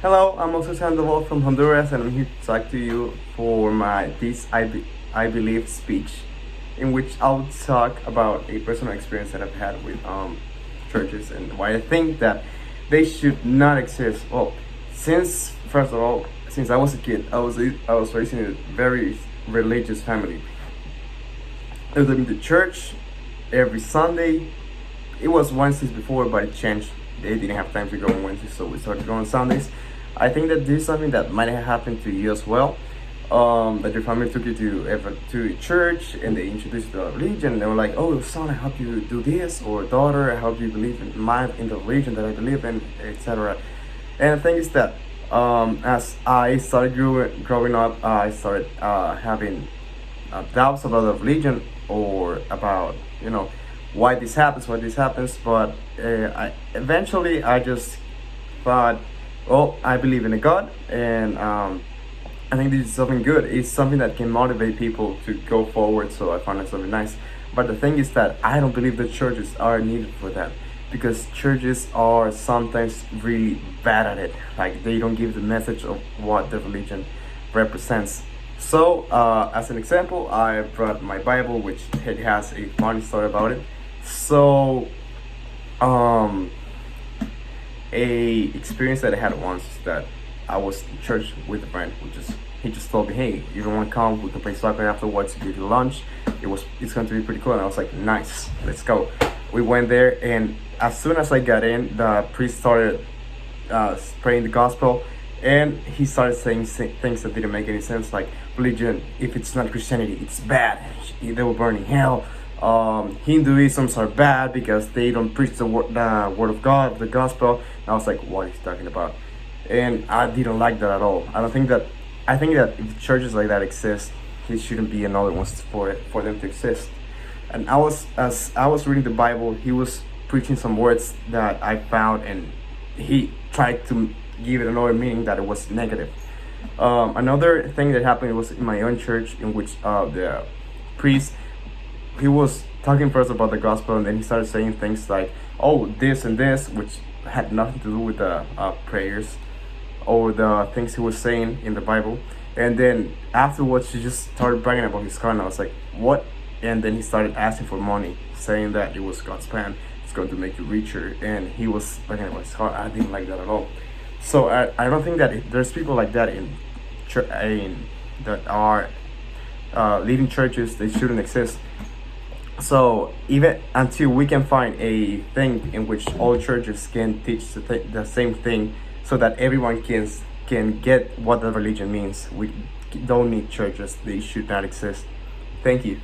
Hello, I'm also Sandoval from Honduras, and I'm here to talk to you for my I believe speech, in which I'll talk about a personal experience that I've had with churches and why I think that they should not exist. Well, since first of all, since I was a kid, I was raised in a very religious family. I was in the church every Sunday. It was Wednesdays before, but it changed. They didn't have time to go on Wednesdays, so we started going on Sundays. I think that this is something that might have happened to you as well. That your family took you to church and they introduced you to a religion. They were like, "Oh, son, I help you do this," or "Daughter, I help you believe in the religion that I believe in," etc. And the thing is that as I started growing up, I started having doubts about the religion or about why this happens. But I just thought, well, I believe in a God, and I think this is something good. It's something that can motivate people to go forward. So I found it something nice. But the thing is that I don't believe that churches are needed for that, because churches are sometimes really bad at it. Like, they don't give the message of what the religion represents. So, as an example, I brought my Bible, which it has a funny story about it. So, a experience that I had once is that I was in church with a friend he just told me, "Hey, you don't want to come? We can play soccer afterwards. Give you lunch. It's going to be pretty cool." And I was like, "Nice, let's go." We went there, and as soon as I got in, the priest started praying the gospel, and he started saying things that didn't make any sense, like religion, if it's not Christianity, it's bad. They will burn in hell. Hinduisms are bad because they don't preach the word of God, the gospel. And I was like, what is he talking about? And I didn't like that at all. I think that if churches like that exist, there shouldn't be another ones for them to exist. And as I was reading the Bible, he was preaching some words that I found, and he tried to give it another meaning that it was negative. Another thing that happened was in my own church, in which the priest, he was talking first about the gospel, and then he started saying things like, "Oh, this and this," which had nothing to do with the prayers or the things he was saying in the Bible. And then afterwards, he just started bragging about his car, and I was like, "What?" And then he started asking for money, saying that it was God's plan. It's going to make you richer, and he was bragging about his car. I didn't like that at all. So I don't think that there's people like that that are leading churches. They shouldn't exist. So even until we can find a thing in which all churches can teach the same thing, so that everyone can get what the religion means, we don't need churches. They should not exist. Thank you.